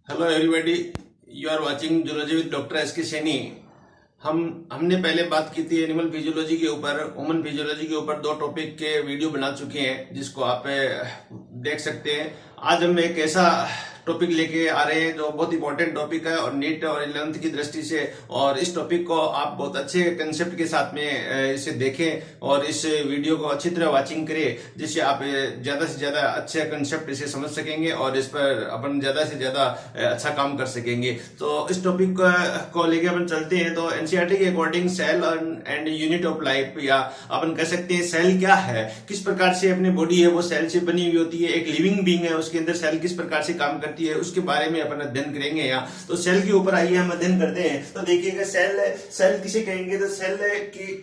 Hello everybody, you are watching zoology with doctor S K Saini. हमने पहले बात की थी एनिमल फिजियोलॉजी के ऊपर, ह्यूमन फिजियोलॉजी के ऊपर दो टॉपिक के वीडियो बना चुके हैं जिसको आप देख सकते हैं। आज हम एक ऐसा टॉपिक लेके आ रहे हैं जो बहुत इंपॉर्टेंट टॉपिक है और नीट और 11th की दृष्टि से, और इस टॉपिक को आप बहुत अच्छे कंसेप्ट के साथ में इसे देखें और इस वीडियो को अच्छी तरह वाचिंग करें, जिससे आप ज्यादा से ज्यादा अच्छे कंसेप्ट इसे समझ सकेंगे और इस पर अपन ज्यादा से ज्यादा अच्छा काम कर सकेंगे। तो इस टॉपिक को लेके अपन चलते हैं। तो एनसीईआरटी के according cell and unit of life, या अपन कह सकते हैं सेल क्या है, किस प्रकार से अपनी बॉडी है वो सेल से बनी हुई होती है, एक लिविंग बीइंग है, उसके अंदर सेल किस प्रकार से काम करती है, उसके बारे में अपन अध्ययन करेंगे। यहाँ तो सेल के ऊपर आइए हम अध्ययन करते हैं। तो देखिएगा सेल किसे कहेंगे, तो सेल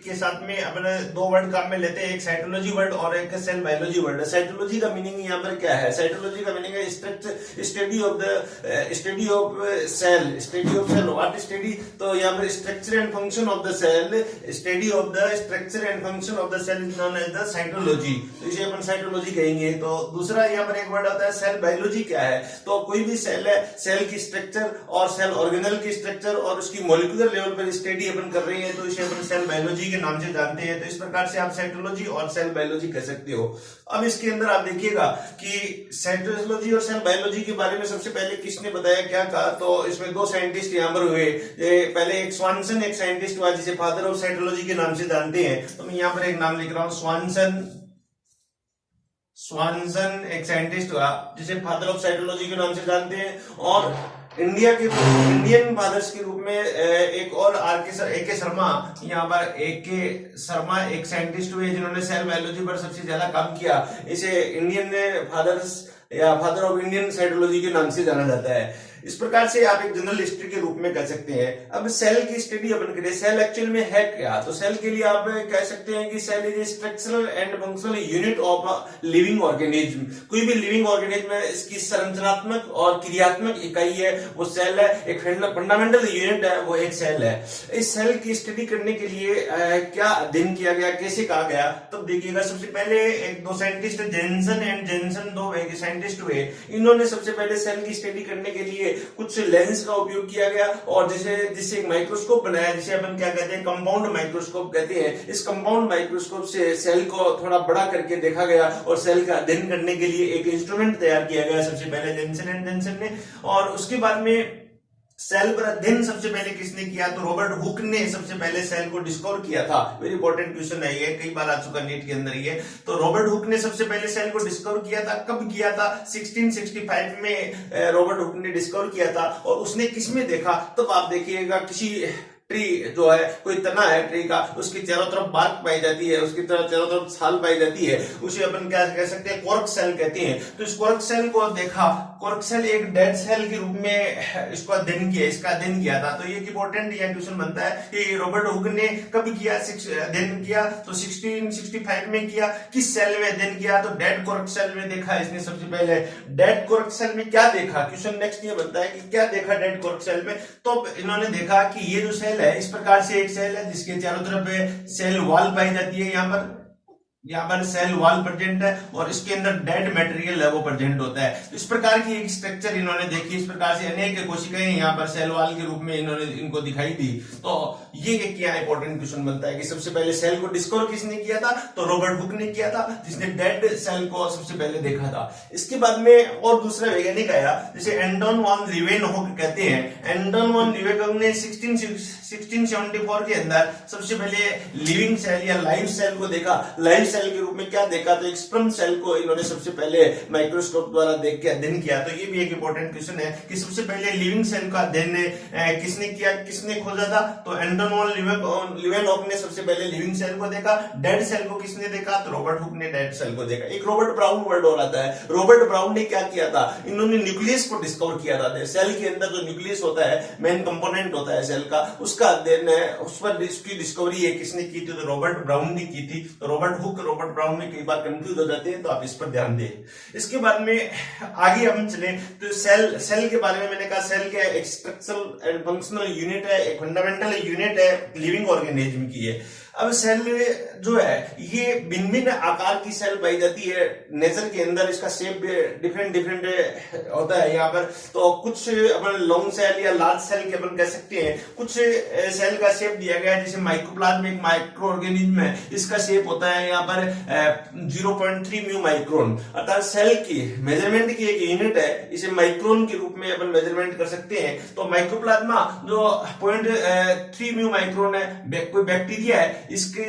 के साथ में अपन दो वर्ड काम में लेते हैं, एक साइटोलॉजी वर्ड और एक सेल बायोलॉजी वर्ड। साइटोलॉजी का मीनिंग यहाँ पर क्या है? साइटोलॉजी का मीनिंग है study of cell. What study? तो यहाँ पर structure and function of the cell, study of the structure and function of the cell is known as the cytology. तो इसे अपन साइटोलॉजी कहेंगे। तो दूसरा यहाँ पर एक वर्ड आता है सेल बायोलॉजी। क्या है? तो कोई भी सेल है, सेल की स्ट्रक्चर और सेल ऑर्गेनल की स्ट्रक्चर और उसकी मॉलिक्यूलर लेवल पर स्टडी अपन कर रहे हैं, तो इसे अपन सेल बायोलॉजी के नाम से जानते हैं। तो इस प्रकार से आप साइटोलॉजी और सेल बायोलॉजी कह सकते हो। अब इसके अंदर आप देखिएगा कि साइटोलॉजी और सेल बायोलॉजी के बारे में सबसे पहले किसने बताया, क्या कहा? तो इसमें दो साइंटिस्ट यहाँ पर हुए। पहले एक स्वानसन एक साइंटिस्ट हुआ जिसे फादर ऑफ साइटोलॉजी के नाम से जानते हैं। तो मैं यहाँ पर एक नाम लिख रहा हूं, स्वानसन एक साइंटिस्ट हुआ जिसे फादर ऑफ साइटोलॉजी के नाम से जानते हैं। और इंडियन फादर्स के रूप में एक और ए के शर्मा, यहाँ पर ए के शर्मा एक साइंटिस्ट हुए जिन्होंने सेल बायोलॉजी पर सबसे ज्यादा काम किया। इसे इंडियन फादर्स या फादर ऑफ इंडियन साइटोलॉजी के नाम से जाना जाता है। इस प्रकार से आप एक जनरल हिस्ट्री के रूप में कह सकते हैं। अब सेल की स्टडी अपन करें, सेल एक्चुअल में है क्या? तो सेल के लिए आप कह सकते हैं कि cell is a structural and functional unit of a living organism. कोई भी लिविंग ऑर्गेनिज्म है, इसकी संरचनात्मक और क्रियात्मक इकाई है वो सेल है, एक फंडामेंटल यूनिट है वो एक सेल है। इस सेल की स्टडी करने के लिए क्या अध्ययन किया गया, कैसे कहा गया? तो देखिएगा, सबसे पहले एक दो साइंटिस्ट जेनसन दो साइंटिस्ट हुए। इन्होंने सबसे पहले सेल की स्टडी करने के लिए कुछ लेंस का उपयोग किया गया और जिससे एक माइक्रोस्कोप बनाया, जिसे अपन क्या कहते हैं, कंपाउंड माइक्रोस्कोप कहते हैं। इस कंपाउंड माइक्रोस्कोप से सेल को थोड़ा बड़ा करके देखा गया और सेल का अध्ययन करने के लिए एक इंस्ट्रूमेंट तैयार किया गया सबसे पहले जेनसन ने। और उसके बाद में सेल पर अध्ययन सबसे पहले किसने किया? तो रॉबर्ट हुक ने सबसे पहले सेल को डिस्कवर किया था। वेरी इंपॉर्टेंट क्वेश्चन है ये, कई बार आ चुका नीट के अंदर ये। तो रॉबर्ट हुक ने सबसे पहले सेल को डिस्कवर किया था। कब किया था? 1665 में रॉबर्ट हुक ने डिस्कवर किया था। और उसने किसमें देखा? तब आप देखिएगा, किसी ट्री जो है, कोई तना है ट्री का, उसकी चारों तरफ बार्क पाई जाती है, उसकी चारों तरफ छाल पाई जाती है, उसे अपन क्या कह सकते हैं, कॉर्क सेल कहते हैं। तो इस कॉर्क सेल को देखा, कॉर्क सेल एक डेड सेल के रूप में इसका अध्ययन किया था। तो ये इंपॉर्टेंट यह क्वेश्चन बनता है कि रॉबर्ट हुक ने कब किया अध्ययन किया? तो 1665 में किया। किस सेल में अध्ययन किया? तो डेड कॉर्क सेल में देखा इसने सबसे पहले। डेड कॉर्क सेल में क्या देखा? क्वेश्चन नेक्स्ट ये बनता है कि क्या देखा डेड कॉर्क सेल में? तो इन्होंने देखा कि ये जो सेल है, इस प्रकार से एक सेल है जिसके चारों तरफ सेल वॉल पाई जाती है। यहाँ पर सेल वॉल प्रेजेंट है और इसके अंदर डेड मटेरियल है वो प्रेजेंट होता है। तो इस प्रकार की एक स्ट्रक्चर इन्होंने देखी। इस प्रकार से अनेक कोशिकाएं यहाँ पर सेल वॉल के रूप में इन्होंने इनको दिखाई दी। तो ये क्या इंपॉर्टेंट क्वेश्चन बनता है कि सबसे पहले सेल को डिस्कवर किसने किया था? तो रॉबर्ट हुक ने किया था, जिसने डेड सेल को सबसे पहले देखा था। इसके बाद में और दूसरा वैज्ञानिक आया जिसे एंटोन वॉन लीवेनहोक कहते हैं। एंटोन वॉन लीवेनहोक ने 1674 के अंदर सबसे पहले लिविंग सेल या लाइव सेल को देखा। लाइव सेल के रूप में क्या देखा? तो एक स्पर्म सेल को इन्होंने सबसे पहले माइक्रोस्कोप द्वारा देख के अध्ययन किया। तो ये भी एक इंपॉर्टेंट क्वेश्चन है कि सबसे पहले लिविंग सेल का अध्ययन किसने किया, किसने खोजा था? तो एंटोन वॉन लीवेनहोक ने सबसे पहले लिविंग सेल को देखा। डेड सेल को किसने देखा? तो रॉबर्ट हुक ने डेड सेल को देखा। एक रॉबर्ट ब्राउन वर्ड और आता है। रॉबर्ट ब्राउन ने क्या किया था? इन्होंने न्यूक्लियस को डिस्कवर किया था। सेल के अंदर जो न्यूक्लियस होता है, मेन कंपोनेंट होता है सेल का, उसका अध्ययन है, उस पर इसकी डिस्कवरी है किसने की थी? तो रॉबर्ट ब्राउन ने की थी। तो रॉबर्ट हुक, रॉबर्ट ब्राउन में कई बार कंफ्यूज हो जाते हैं, तो आप इस पर ध्यान दें। इसके बाद में आगे हम चले तो सेल के बारे में मैंने कहा, सेल क्या है? एक स्ट्रक्चरल एंड फंक्शनल यूनिट है, एक फंडामेंटल यूनिट है लिविंग ऑर्गेनिज्म की है। अब सेल जो है ये भिन्न भिन्न आकार की सेल पाई जाती है नेचर के अंदर। इसका शेप डिफरेंट डिफरेंट होता है यहाँ पर। तो कुछ अपन लॉन्ग सेल या लार्ज सेल के अपन कह सकते हैं। कुछ सेल का शेप दिया गया है, जैसे माइक्रोप्लाज्म एक माइक्रो ऑर्गेनिज्म है, इसका शेप होता है यहाँ पर 0.3 म्यू माइक्रोन। अर्थात सेल की मेजरमेंट की एक यूनिट है, इसे माइक्रोन के रूप में अपन मेजरमेंट कर सकते हैं। तो माइक्रोप्लाज्मा जो 0.3 म्यू माइक्रोन है, कोई बैक्टीरिया है, इसके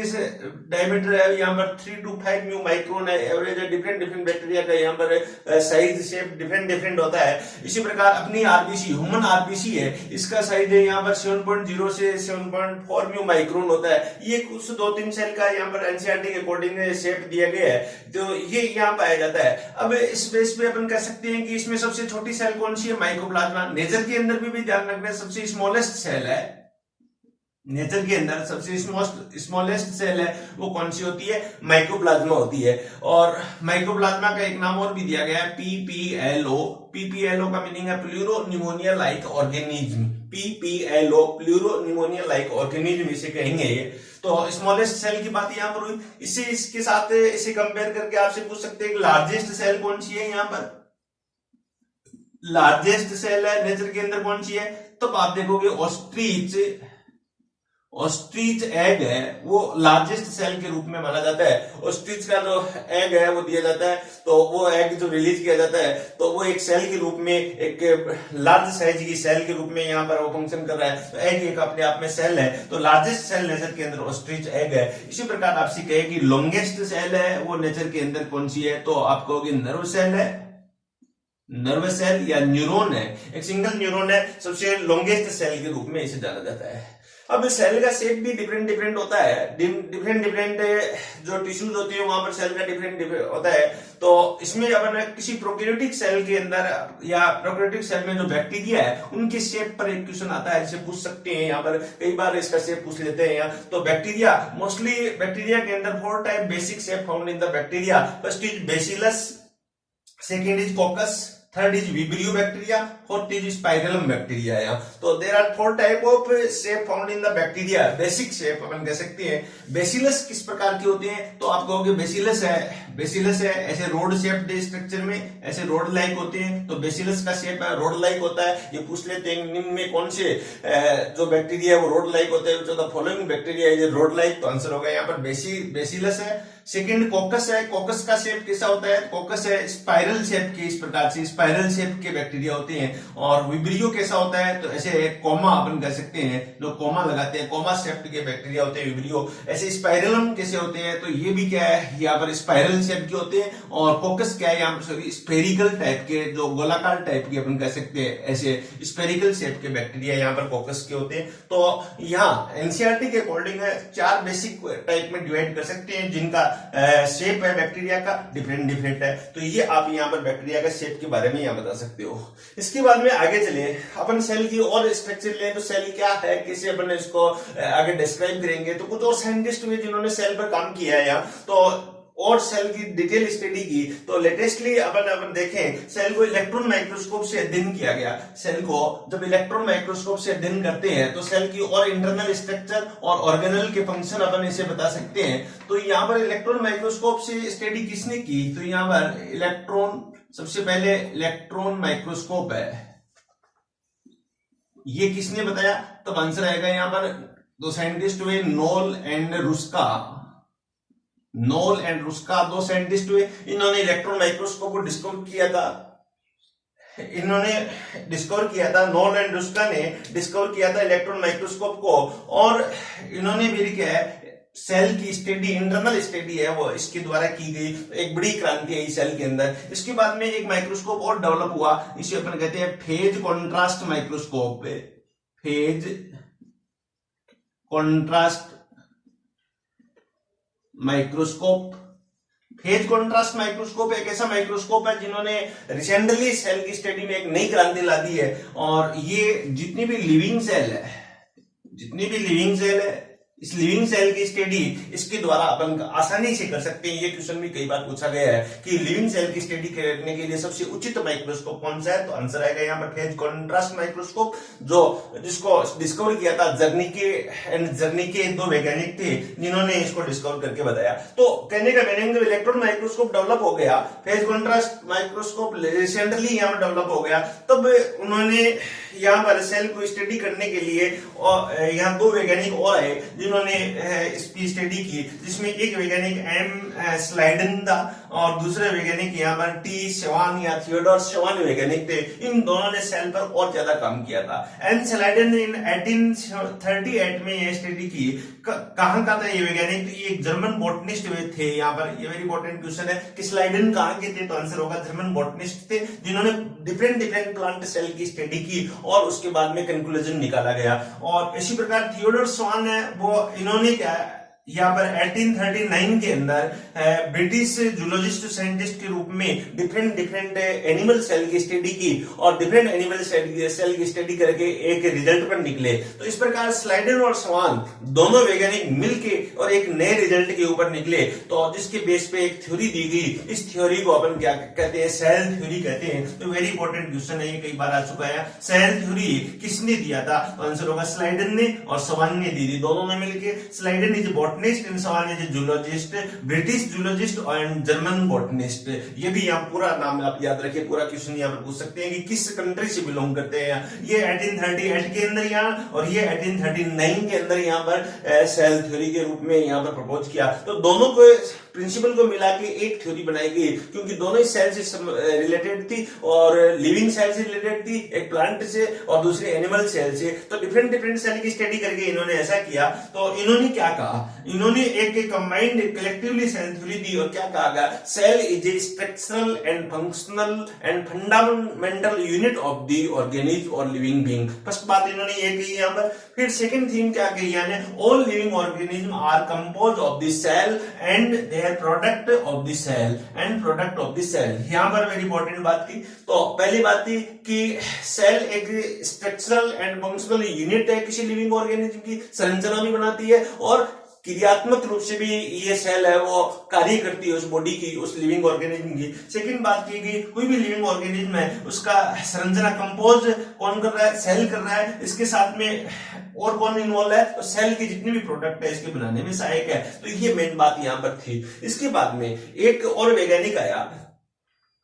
डायमीटर है यहाँ पर 3 to 5 म्यू माइक्रोन है एवरेज है। डिफरेंट डिफरेंट बैक्टीरिया का यहाँ पर साइज शेप डिफरेंट डिफरेंट होता है। इसी प्रकार अपनी आरबीसी, ह्यूमन आरबीसी है, इसका साइज है यहाँ पर 7.0 से 7.4 म्यू माइक्रोन होता है। ये कुछ 2-3 सेल का यहाँ पर एनसीईआरटी के अकॉर्डिंग शेप दिया गया है, तो ये यहाँ पाया जाता है। अब इस बेस पे अपन कह सकते हैं कि इसमें सबसे छोटी सेल कौन सी है? माइक्रोप्लाज्मा। नेचर के अंदर भी ध्यान रखना, सबसे स्मॉलेस्ट सेल है नेचर के अंदर, सबसे स्मॉलेस्ट सेल है वो कौन सी होती है? माइक्रोप्लाज्मा होती है। और माइक्रोप्लाज्मा का एक नाम और भी दिया गया है, पीपीएलओ। पीपीएलओ का मीनिंग है pleuro pneumonia like organism. PPLO pleuro pneumonia like organism इसे कहेंगे ये। तो स्मॉलेस्ट सेल की बात यहाँ पर हुई। इसके साथ इसे कंपेयर करके आपसे पूछ सकते हैं लार्जेस्ट सेल कौन सी है? यहाँ पर लार्जेस्ट सेल है नेचर के अंदर कौन सी है? तो आप देखोगे ऑस्ट्रिच एग है, वो लार्जेस्ट सेल के रूप में माना जाता है। ऑस्ट्रिच का जो एग है वो दिया जाता है, तो वो एग जो रिलीज किया जाता है तो वो एक सेल के रूप में, एक लार्ज साइज की सेल के रूप में यहाँ पर वो फंक्शन कर रहा है। तो एग एक अपने आप में सेल है, तो लार्जेस्ट सेल नेचर के अंदर ऑस्ट्रिच एग है। इसी प्रकार आपसे कहे कि लॉन्गेस्ट सेल है वो नेचर के अंदर कौन सी है? तो आप कहोगे नर्व सेल है, नर्व सेल या न्यूरॉन है। एक सिंगल न्यूरॉन है, सबसे लॉन्गेस्ट सेल के रूप में इसे जाना जाता है। अब सेल का शेप भी डिफरेंट डिफरेंट होता है। डिफरेंट डिफरेंट जो टिश्यूज होती है वहां पर सेल का डिफरेंट होता है। तो इसमें अपन किसी प्रोकैरियोटिक सेल के अंदर या प्रोकैरियोटिक सेल में जो बैक्टीरिया है उनके शेप पर एक क्वेश्चन आता है, इसे पूछ सकते हैं। यहाँ पर कई बार इसका शेप पूछ लेते हैं यहाँ। तो बैक्टीरिया, मोस्टली बैक्टीरिया के अंदर 4 type basic shape found in the bacteria. First is bacillus, second is coccus, third is vibrio bacteria, fourth is spirillum bacteria. तो there are 4 type of shape found in the bacteria. Basic shape अपन कह सकते हैं। Bacillus किस प्रकार के होते हैं? तो आप कहोगे बेसिलस है ऐसे रोड शेप स्ट्रक्चर में, ऐसे रोड लाइक होते हैं। तो बेसिलस का शेप रोड लाइक होता है। ये पूछ लेते हैं निम्न में कौन से जो बैक्टीरिया है वो रोड लाइक होते हैं? जो the following bacteria is road like. तो आंसर होगा यहाँ पर बेसिलस है। सेकेंड कोकस है। कोकस का शेप कैसा होता है? कोकस है स्पाइरल शेप के, इस प्रकार से स्पाइरल शेप के बैक्टीरिया होते हैं। और विब्रियो कैसा होता है? तो ऐसे कोमा अपन कह सकते हैं, लोग कोमा लगाते हैं, कोमा शेप के बैक्टीरिया होते हैं विब्रियो। ऐसे स्पाइरलम कैसे होते हैं? तो ये भी क्या है, यहाँ पर स्पाइरल शेप के होते हैं। और कोकस क्या है? यहाँ पर स्पेरिकल टाइप के, जो गोलाकार टाइप के अपन कह सकते हैं, ऐसे स्पेरिकल शेप के बैक्टीरिया यहाँ पर कोकस के होते हैं। तो यहाँ एनसीईआरटी के अकॉर्डिंग 4 बेसिक टाइप में डिवाइड कर सकते हैं, जिनका शेप है बैक्टीरिया का डिफरेंट डिफरेंट है। तो ये आप यहाँ पर बैक्टीरिया का शेप के बारे में यहाँ बता सकते हो। इसके बाद में आगे चले, अपन सेल की और स्ट्रक्चर ले, तो सेल क्या है, कैसे अपन इसको आगे डिस्क्राइब करेंगे। तो कुछ और साइंटिस्ट हुए जिन्होंने सेल पर काम किया है यहाँ, तो और सेल की डिटेल स्टडी की। तो लेटेस्टली अपन देखें, सेल को इलेक्ट्रॉन माइक्रोस्कोप से अध्ययन किया गया। सेल को जब इलेक्ट्रॉन माइक्रोस्कोप से अध्ययन करते हैं तो सेल की और इंटरनल स्ट्रक्चर और ऑर्गेनल के फंक्शन अपन इसे बता सकते हैं। तो यहाँ पर इलेक्ट्रॉन माइक्रोस्कोप से स्टडी किसने की? तो यहाँ पर सबसे पहले इलेक्ट्रॉन माइक्रोस्कोप है, ये किसने बताया? तो आंसर आएगा यहाँ पर 2 साइंटिस्ट हुए, नोल एंड रुस्का। 2 साइंटिस्ट हुए। इन्होंने इलेक्ट्रॉन माइक्रोस्कोप को डिस्कवर किया था। नोल एंड रुस्का ने डिस्कवर किया था इलेक्ट्रॉन माइक्रोस्कोप को। और इन्होंने भी क्या है, सेल की स्टडी, इंटरनल स्टडी है वो इसके द्वारा की गई। एक बड़ी क्रांति आई सेल के अंदर। इसके बाद में एक माइक्रोस्कोप और डेवलप हुआ, इसे अपन कहते हैं phase contrast microscope. Phase contrast microscope. Phase contrast microscope एक ऐसा माइक्रोस्कोप है जिन्होंने रिसेंटली सेल की स्टडी में एक नई क्रांति ला दी है। और ये जितनी भी लिविंग सेल है इस लिविंग सेल की स्टडी इसके द्वारा अपन आसानी से कर सकते हैं। ये क्वेश्चन भी कई बार पूछा गया है कि लिविंग सेल की स्टडी करने के लिए सबसे उचित माइक्रोस्कोप कौन सा है, तो आंसर आएगा यहाँ पर फेज कॉन्ट्रास्ट माइक्रोस्कोप, जो जिसको डिस्कवर किया था जर्निके दो वैज्ञानिक थे जिन्होंने इसको डिस्कवर करके बताया। तो कहने का मीनिंग जब इलेक्ट्रॉन माइक्रोस्कोप डेवलप हो गया, फेज कॉन्ट्रास्ट माइक्रोस्कोप रिसेंटली यहाँ पर डेवलप हो गया, तब उन्होंने यहाँ पर सेल को स्टडी करने के लिए और यहाँ दो वैज्ञानिक और आए जिन्होंने इसकी स्टडी की, जिसमें एक वैज्ञानिक एम स्लाइडन था और दूसरे वैज्ञानिक यहाँ पर टी शवान या थियोडोर शवान वैज्ञानिक थे। इन दोनों ने सेल पर और ज्यादा काम किया था। एम स्लाइडन ने 1838 में यह स्टडी की। कहाँ का था ये वैज्ञानिक? तो ये एक जर्मन बॉटनिस्ट थे। यहाँ पर ये वेरी इंपॉर्टेंट क्वेश्चन है कि स्लाइडन कहाँ के थे, तो आंसर होगा जर्मन बॉटनिस्ट थे जिन्होंने डिफरेंट प्लांट सेल की स्टडी की और उसके बाद में कंक्लूजन निकाला गया। और इसी प्रकार थियोडोर स्वान है, वो इन्होंने क्या यहाँ पर 1839 के अंदर ब्रिटिश जूलॉजिस्ट साइंटिस्ट के रूप में डिफरेंट एनिमल सेल की स्टडी की और डिफरेंट एनिमल सेल की स्टडी करके एक रिजल्ट पर निकले। तो इस प्रकार स्लाइडन और स्वान दोनों वैज्ञानिक मिलके और एक नए रिजल्ट के ऊपर निकले, तो जिसके बेस पे एक थ्योरी दी गई। इस थ्योरी को अपन क्या कहते हैं? सेल थ्योरी कहते हैं। तो वेरी इंपॉर्टेंट क्वेश्चन है, ये कई बार आ चुका है। सेल थ्योरी किसने दिया था? तो आंसर होगा स्लाइडन ने और स्वान ने दी थी, दोनों ने मिलकर। Schleiden is botanist and Schwann is zoologist, British zoologist and German botanist. ये भी यहाँ पूरा नाम आप याद रखिए, पूरा क्वेश्चन यहाँ पर पूछ सकते हैं कि किस कंट्री से बिलोंग करते हैं। ये 1838 के अंदर यहाँ और ये 1839 के अंदर यहाँ पर सेल थ्योरी के रूप में यहाँ पर प्रपोज किया। तो दोनों को प्रिंसिपल को मिला के एक थ्योरी बनाई गई, क्योंकि दोनों ही सेल से रिलेटेड थी और लिविंग सेल से रिलेटेड थी, एक प्लांट से और दूसरे एनिमल सेल से। तो डिफरेंट सेल की स्टडी करके इन्होंने ऐसा किया। तो इन्होंने क्या कहा? इन्होंने एक कंबाइंड कलेक्टिवली सेल थ्योरी दी और क्या कहा गया? Cell is a structural and functional and fundamental unit of the organism और लिविंग बीइंग। फर्स्ट बात इन्होंने ये कही यहाँ पर। फिर सेकंड थीम क्या कही यानी all living organism are compose of the cell and their product of the cell and product of the cell. यहाँ पर वेरी इंपॉर्टेंट बात थी। तो पहली बात थी कि सेल एक स्ट्रक्चरल एंड फंक्शनल यूनिट है, किसी लिविंग ऑर्गेनिज्म की संरचना भी बनाती है और क्रियात्मक रूप से भी ये सेल है वो कार्य करती है उस बॉडी की, उस लिविंग ऑर्गेनिज्म की। सेकंड बात की गई, कोई भी लिविंग ऑर्गेनिज्म है उसका संरचना कंपोज कौन कर रहा है? सेल कर रहा है। इसके साथ में और कौन इन्वॉल्व है? तो सेल की जितनी भी प्रोडक्ट है इसके बनाने में सहायक है। तो ये मेन बात यहाँ पर थी। इसके बाद में एक और वैज्ञानिक आया,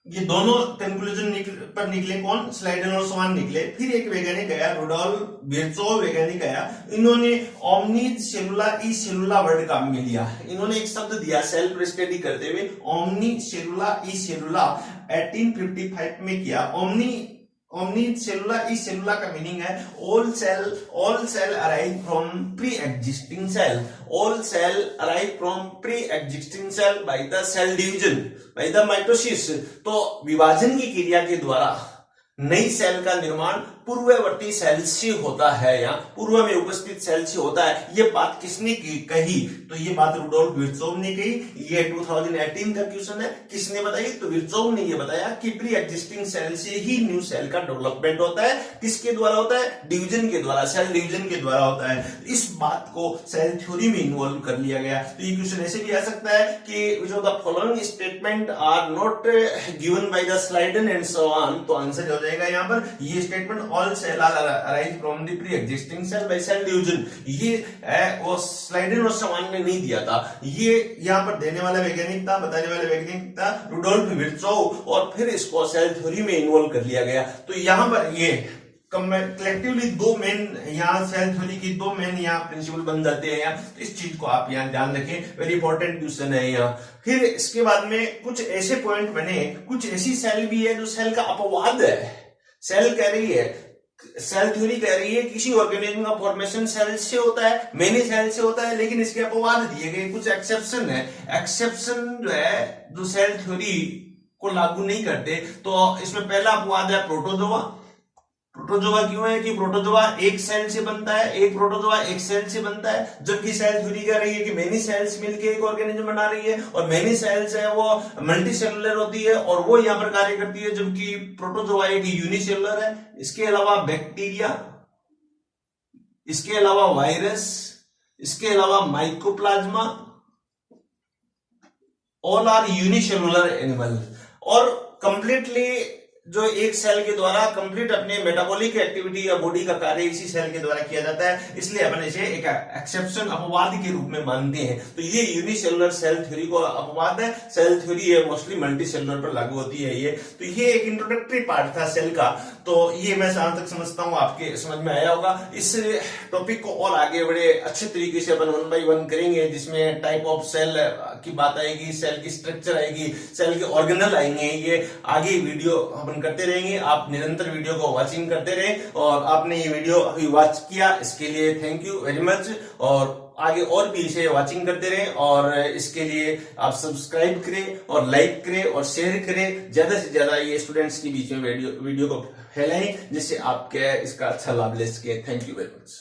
ये दोनों कंक्लूजन पर निकले, कौन? स्लाइडन और स्वान निकले। फिर एक वैज्ञानिक आया, रुडोल्फ विर्चोव वैज्ञानिक आया। इन्होंने ओमनी सेलुला ई सेलुला वर्ड काम में लिया। इन्होंने एक शब्द दिया सेल पर स्टडी करते हुए, ओमनी सेलुला ई सेलुला 1855 में किया। ओमनी सेलुला ई सेलुला का मीनिंग है all cell arrive from pre existing cell. All cell arrive from pre existing cell by the cell division by the mitosis. तो विभाजन की क्रिया के द्वारा नई सेल का निर्माण पूर्ववर्ती सेल से होता है या पूर्व में उपस्थित सेल से होता है। ये बात किसने कही? तो ये बात रुडोल्फ विर्चोव ने कही। ये 2018 का क्वेश्चन है। किसने बताई? तो विर्चोव ने ये बताया कि प्री एग्जिस्टिंग सेल से ही न्यू सेल का डेवलपमेंट होता है। किसके द्वारा होता है? डिवीजन के द्वारा, सेल डिवीजन के द्वारा होता है। इस बात को सेल थ्योरी में इन्वॉल्व कर लिया गया। तो ये क्वेश्चन ऐसे भी आ सकता है कि जो the following statement are not given by the Schleiden and so on. तो आंसर हो जाएगा यहाँ पर ये statement all cell are arise from the pre existing cell by cell division. ये वो स्लाइडन और समान ने नहीं दिया था। ये यहाँ पर देने वाला वैज्ञानिक था, बताने वाला वैज्ञानिक था रुडोल्फ विर्चोव, और फिर इसको सेल थ्योरी में इन्वॉल्व कर लिया गया। तो यहाँ पर ये कलेक्टिवली दो मेन यहाँ सेल थ्योरी की दो मेन यहाँ प्रिंसिपल बन जाते हैं। तो इस चीज को आप यहाँ ध्यान रखें, वेरी इंपॉर्टेंट क्वेश्चन है यहाँ। फिर इसके बाद में कुछ ऐसे पॉइंट बने, कुछ ऐसी सेल भी है जो सेल का अपवाद है। सेल कह रही है, सेल थ्योरी कह रही है किसी ऑर्गेनिज्म का फॉर्मेशन सेल से होता है, मेनी सेल से होता है, लेकिन इसके अपवाद दिए गए, कुछ एक्सेप्शन है। एक्सेप्शन जो है जो सेल थ्योरी को लागू नहीं करते। तो इसमें पहला अपवाद है प्रोटोजोआ। प्रोटोजोआ क्यों है कि प्रोटोजोआ एक सेल से बनता है, एक प्रोटोजोआ एक सेल से बनता है, जबकि सेल थ्योरी कह रही है कि मेनी सेल्स मिलके एक ऑर्गेनिज्म बना रही है और मेनी सेल्स है वो मल्टी सेलुलर होती है और वो यहाँ पर कार्य करती है, जबकि प्रोटोजोआ एक यूनिसेलुलर है। इसके अलावा बैक्टीरिया, इसके अलावा वायरस, इसके अलावा mycoplasma, all are unicellular animal. और कंप्लीटली जो एक सेल के द्वारा कंप्लीट अपने मेटाबॉलिक एक्टिविटी या बॉडी का कार्य इसी सेल के द्वारा किया जाता है, इसलिए अपन इसे एक एक्सेप्शन अपवाद के रूप में मानते हैं। तो ये यूनिसेलुलर सेल थ्योरी को अपवाद है, सेल थ्योरी है मोस्टली मल्टी सेलुलर पर लागू होती है ये। तो ये एक इंट्रोडक्टरी पार्ट था सेल का, तो ये मैं जहां तक समझता हूं आपके समझ में आया होगा। इस टॉपिक को और आगे बड़े अच्छे तरीके से अपन 1 बाय 1 करेंगे, जिसमें टाइप ऑफ सेल की बात आएगी, सेल की स्ट्रक्चर आएगी, सेल के ऑर्गेनल आएंगे, ये आगे वीडियो अपन करते रहेंगे। आप निरंतर वीडियो को वॉचिंग करते रहें, और आपने ये वीडियो अभी वॉच किया इसके लिए थैंक यू वेरी मच। और आगे और भी इसे वॉचिंग करते रहें, और इसके लिए आप सब्सक्राइब करें और लाइक करें और शेयर करें, ज्यादा से ज्यादा ये स्टूडेंट्स के बीच में वीडियो को फैलाएं, जिससे आपके इसका अच्छा लाभ ले सके। Thank you very much.